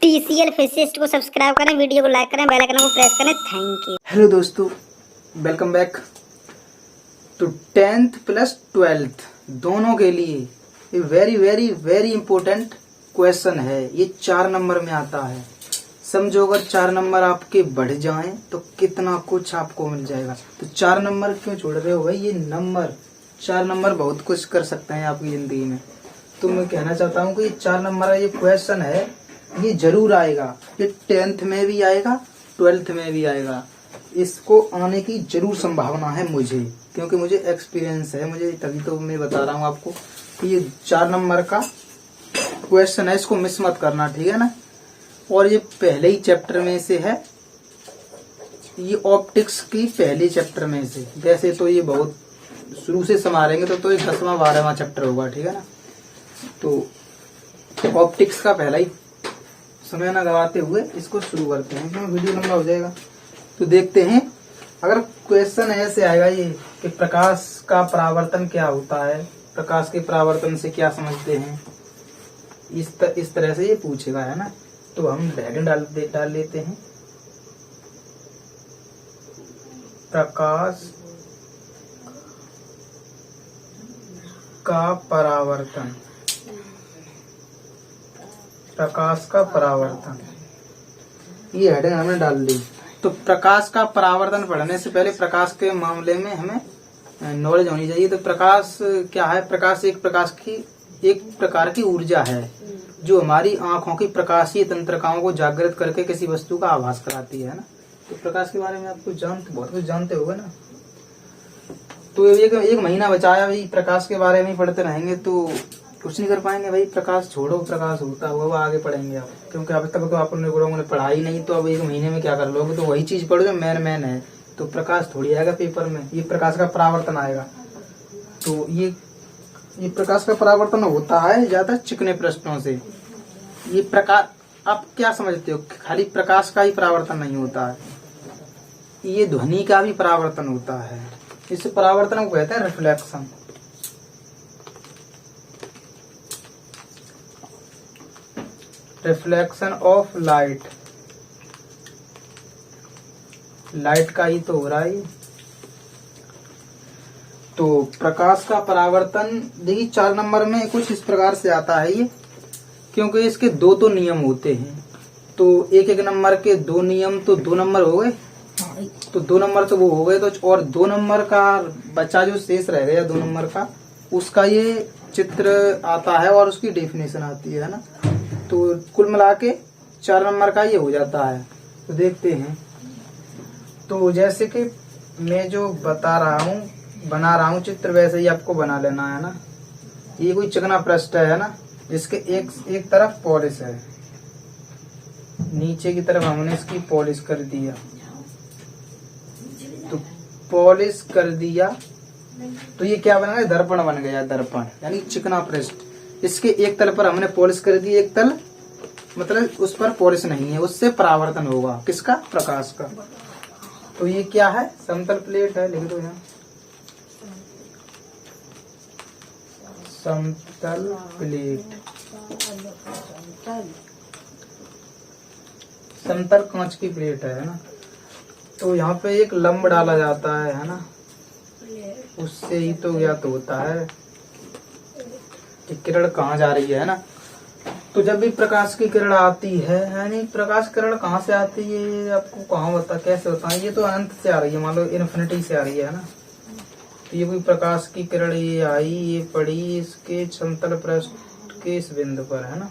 TCL physics को subscribe करें, video को लाइक करें, बेल आइकन को प्रेस करें। Thank you. हेलो दोस्तों, वेलकम बैक। तो 10th प्लस 12th दोनों के लिए ये very very very important question है। ये 4 नंबर में आता है। समझो अगर 4 नंबर आपके बढ़ जाएं तो कितना कुछ आपको मिल जाएगा। तो 4 नंबर क्यों छोड़ रहे हो भाई? ये नंबर 4 नंबर बहुत कुछ कर सकते हैं आपकी जिंदगी में। तो मैं कहना चाहता हूँ कि ये 4 नंबर का ये क्वेश्चन है, ये जरूर आएगा। ये 10th में भी आएगा, 12th में भी आएगा। इसको आने की जरूर संभावना है मुझे, क्योंकि मुझे एक्सपीरियंस है। मुझे तभी तो मैं बता रहा हूँ आपको कि ये 4 नंबर का क्वेश्चन है, इसको मिस मत करना, ठीक है ना। और ये पहले ही चैप्टर में से है, ये ऑप्टिक्स की पहले चैप्टर में से। वैसे तो ये बहुत शुरू से संभालेंगे तो ये 10वां 12वां चैप्टर होगा, ठीक है ना। तो ऑप्टिक्स का पहला ही समय न गवाते हुए इसको शुरू करते हैं, क्योंकि वीडियो लंबा हो जाएगा। तो देखते हैं, अगर क्वेश्चन ऐसे आएगा ये कि प्रकाश का परावर्तन क्या होता है, प्रकाश के परावर्तन से क्या समझते हैं, इस तरह से ये पूछेगा, है ना। तो हम हेडिंग डाल लेते हैं, प्रकाश का परावर्तन। प्रकाश का परावर्तन, ये हेडिंग हमने डाल दी। तो प्रकाश का परावर्तन पढ़ने से पहले प्रकाश के मामले में हमें नॉलेज होनी चाहिए। तो प्रकाश क्या है? प्रकाश एक प्रकार की ऊर्जा है जो हमारी आंखों की प्रकाशीय तंत्रिकाओं को जागृत करके किसी वस्तु का आभास कराती है ना। तो प्रकाश के बारे में आप बहुत कुछ जानते होगे ना। तो एक महीना बचाया भाई, प्रकाश के बारे में पढ़ते रहेंगे तो कुछ नहीं कर पाएंगे भाई। प्रकाश छोड़ो, प्रकाश होता हुआ वो आगे पढ़ेंगे आप, क्योंकि अभी तक तो आप लोगों ने पढ़ा ही नहीं। तो अब एक महीने में क्या कर लोगे? तो वही चीज पढ़ो जो मैन है। तो प्रकाश थोड़ी आएगा पेपर में, ये प्रकाश का परावर्तन आएगा। तो ये प्रकाश का परावर्तन होता है ज्यादा चिकने प्रश्नों से। ये प्रकाश आप क्या समझते हो? खाली प्रकाश का ही परावर्तन नहीं होता है, ये ध्वनि का भी परावर्तन होता है। इस परावर्तन को कहते हैं reflection. Reflection of light, light का ही तो हो रहा है। तो प्रकाश का परावर्तन देखिए 4 नंबर में कुछ इस प्रकार से आता है ये, क्योंकि इसके 2 नियम होते हैं। तो एक नंबर के 2 नियम, तो 2 नंबर हो गए। तो 2 नंबर तो वो हो गए। तो और 2 नंबर का बच्चा जो शेष रह गया 2 नंबर का, उसका ये चित्र आता है और उसकी डेफिनेशन आती है ना। तो कुल मिला के 4 नंबर का ये हो जाता है। तो देखते हैं। तो जैसे कि मैं जो बना रहा हूँ चित्र, वैसे ही आपको बना लेना है ना। ये कोई चिकना पृष्ठ है ना, जिसके एक तरफ पॉलिश है, नीचे की तरफ हमने इसकी पॉलिश कर दिया। तो पॉलिश कर दिया तो ये क्या बन गया? दर्पण बन गया। दर्पण यानी चिकना पृष्ठ। इसके एक तल पर हमने पॉलिश कर दी, एक तल मतलब उस पर पॉलिश नहीं है, उससे परावर्तन होगा। किसका? प्रकाश का। तो ये क्या है? समतल प्लेट है, लिख दो यहाँ, समतल प्लेट। समतल कांच की प्लेट है ना। तो यहाँ पे एक लंब डाला जाता है ना, उससे ही तो ज्ञात होता है कि किरण कहाँ जा रही है ना। तो जब भी प्रकाश की किरण आती है, यानी प्रकाश किरण कहाँ से आती है ये आपको कहाँ होता, कैसे होता है? ये तो अनंत से आ रही है, मान लो इन्फिनिटी से आ रही है ना। तो ये कोई प्रकाश की किरण ये आई, ये पड़ी इसके समतल पृष्ठ के इस बिंदु पर, है ना।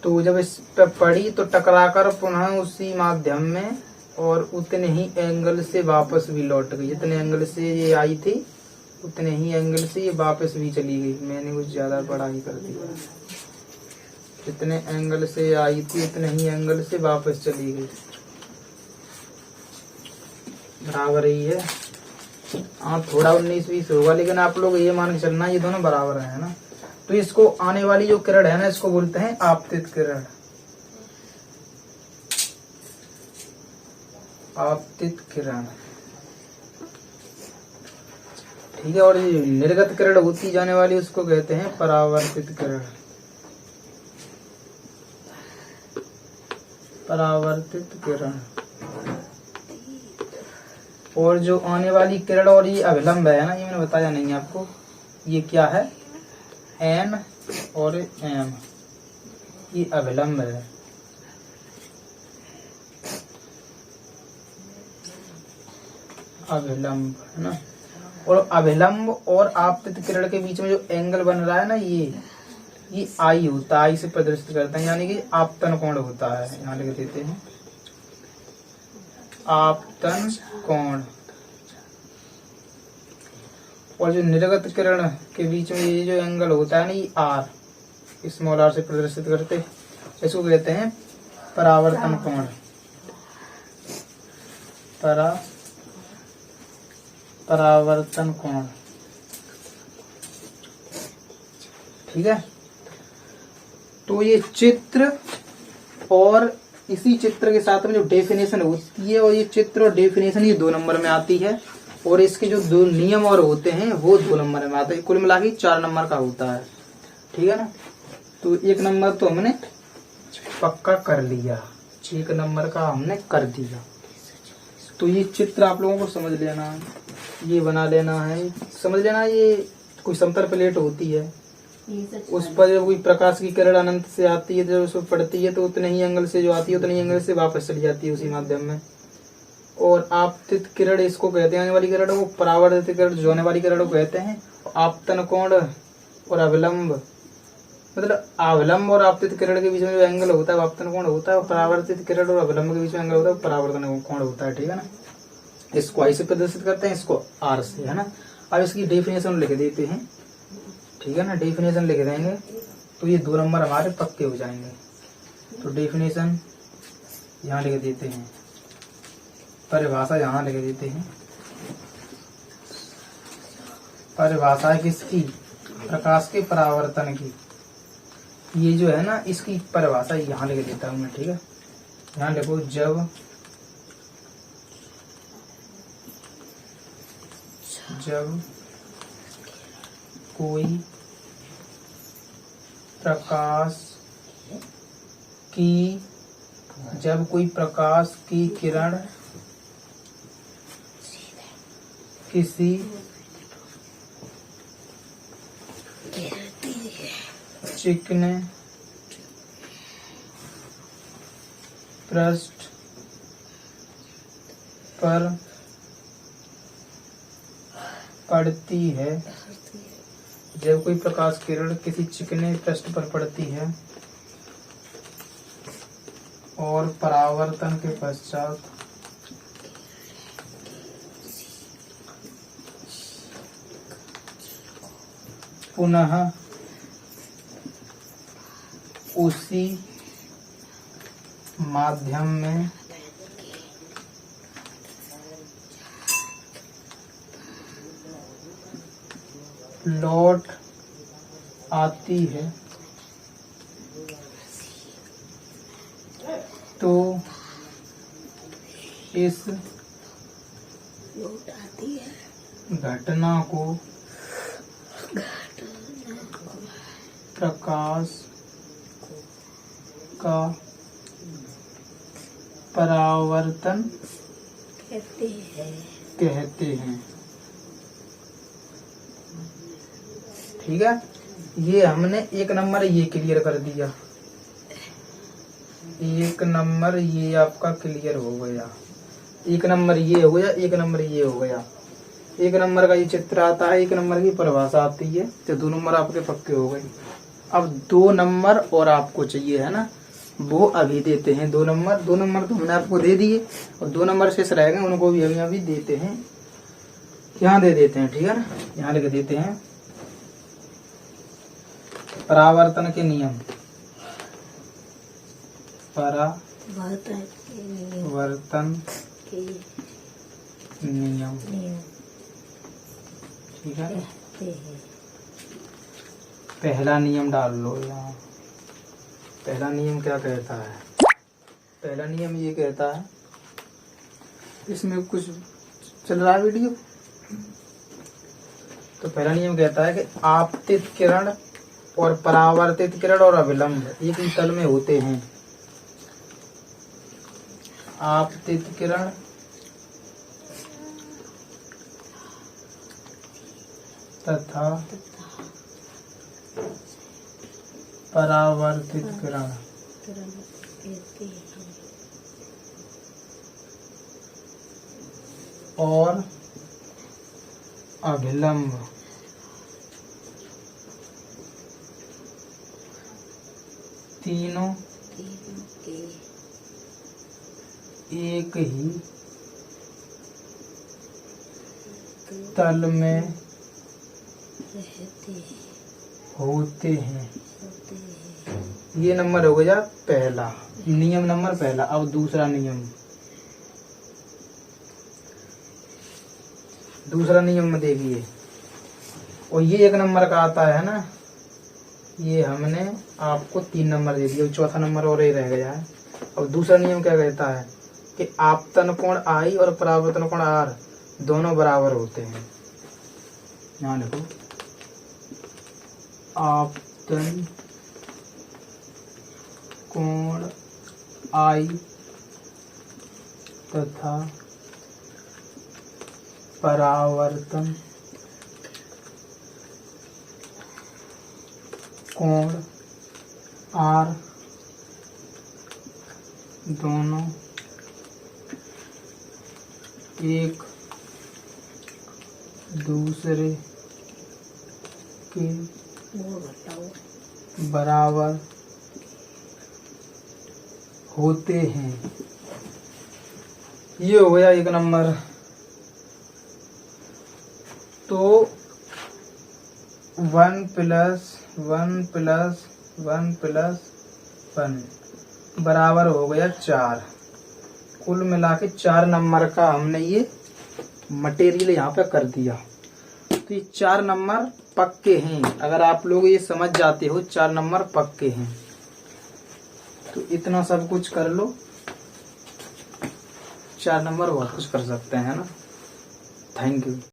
तो जब इस पर पड़ी तो टकराकर पुनः उसी माध्यम में और उतने ही एंगल से वापस भी लौट गई। जितने एंगल से ये आई थी उतने ही एंगल से ये वापस भी चली गई। मैंने कुछ ज्यादा पढ़ाई कर दी। जितने एंगल से आई थी उतने ही एंगल से वापस चली गई। बराबर ही है। हाँ, थोड़ा 19-20 होगा, लेकिन आप लोग ये मान के चलना ये दोनों बराबर है ना। तो इसको आने वाली जो किरण है ना, इसको बोलते हैं आपतित किरण। आपतित किरण, ठीक है। और ये निर्गत किरण होती जाने वाली उसको कहते हैं परावर्तित किरण। परावर्तित किरण। और जो आने वाली किरण और ये अभिलंब है ना, ये मैंने बताया नहीं है आपको, ये क्या है, एन और एम, ये अभिलंब है। अभिलंब है ना। और अभिलंब और आपतित किरण के बीच में जो एंगल बन रहा है ना, ये आई होता है, आई से प्रदर्शित करते हैं, यानी कि आपतन कोण होता है। यहाँ लिख देते हैं आपतन कोण। और जो निर्गत किरण के बीच में ये जो एंगल होता है ना, ये आर, स्मॉल आर से प्रदर्शित करते हैं, इसको कहते हैं परावर्तन कोण। परावर्तन कोण, ठीक है। तो ये चित्र और इसी चित्र के साथ में जो डेफिनेशन होती है, और ये चित्र और डेफिनेशन ये 2 नंबर में आती है, और इसके जो 2 नियम और होते हैं वो 2 नंबर में आते हैं। कुल मिला के 4 नंबर का होता है, ठीक है ना। तो 1 नंबर तो हमने पक्का कर लिया, 1 नंबर का हमने कर दिया। तो ये चित्र आप लोगों को समझ लेना है, ये बना लेना है, समझ लेना। ये कोई समतल प्लेट होती है, उस पर जब कोई प्रकाश की किरण अनंत से आती है, जब उसमें पड़ती है तो उतने ही एंगल से जो आती है उतने ही एंगल से वापस चली जाती है उसी माध्यम में। और आपतित किरण इसको कहते हैं, आने वाली किरण को। परावर्तित किरण जो आने वाली किरण को कहते हैं। आपतन कोण और अविलंब, मतलब अविलंब और आपतित किरण के बीच में जो एंगल होता है वो आपतन कोण होता है, और परावर्तित किरण और अविलंब के बीच में एंगल होता है परावर्तन कोण होता है, ठीक है ना। इसको आई से प्रदर्शित करते हैं, इसको आर से, है ना। अब इसकी डेफिनेशन लिख देते हैं, ठीक है ना। डेफिनेशन लिख देंगे तो ये 2 नंबर हमारे पक्के हो जाएंगे। तो डेफिनेशन यहाँ लिख देते हैं, परिभाषा यहाँ लिख देते हैं। परिभाषा है किसकी, प्रकाश के परावर्तन की। ये जो है ना, इसकी परिभाषा यहाँ लिख देता हूँ मैं, ठीक है। यहाँ लिखो, जब कोई प्रकाश की किरण किसी चिकने पृष्ठ पर पड़ती है, जब कोई प्रकाश किरण किसी चिकने पृष्ठ पर पड़ती है और परावर्तन के पश्चात पुनः उसी माध्यम में लौट आती है तो इस घटना को प्रकाश का परावर्तन कहते हैं। ठीक है, ये हमने 1 नंबर ये क्लियर कर दिया। 1 नंबर ये आपका क्लियर हो गया। 1 नंबर ये हो गया, 1 नंबर ये हो गया। 1 नंबर का ये चित्र आता है, 1 नंबर की परिभाषा आती है, तो 2 नंबर आपके पक्के हो गए। अब 2 नंबर और आपको चाहिए, है ना, वो अभी देते हैं। 2 नंबर तो हमने आपको दे दिए, और 2 नंबर शेष रह गए, उनको भी अभी देते हैं। यहाँ दे देते हैं, ठीक है ना। यहाँ लिख देते हैं परावर्तन के नियम। परावर्तन के नियम, ठीक है। पहला नियम डाल लो यहाँ। पहला नियम क्या कहता है? पहला नियम ये कहता है, इसमें कुछ चल रहा है वीडियो, तो पहला नियम कहता है कि आपतित किरण और परावर्तित किरण और अविलंब एक ही तल में होते हैं। आपतित किरण तथा परावर्तित किरण और अभिलंब तीनों एक ही तल में होते हैं। ये नंबर हो गया पहला, नियम नंबर पहला। अब दूसरा नियम, दूसरा नियम में देखिए, और ये 1 नंबर का आता है ना, ये हमने आपको 3 नंबर दे दिया, चौथा नंबर और ही रह गया है। अब दूसरा नियम क्या कहता है कि आपतन कोण आई और परावर्तन कोण आर दोनों बराबर होते हैं। यहाँ लिखो, आपतन कोण आई तथा परावर्तन कोण आर दोनों एक दूसरे के बराबर होते हैं। ये हो गया 1 नंबर। तो 1 + 1 + 1 + 1 बराबर हो गया 4। कुल मिला के 4 नंबर का हमने ये मटेरियल यहाँ पे कर दिया। तो ये 4 नंबर पक्के हैं। अगर आप लोग ये समझ जाते हो 4 नंबर पक्के हैं, तो इतना सब कुछ कर लो, 4 नंबर बहुत कुछ कर सकते हैं, है ना। Thank you.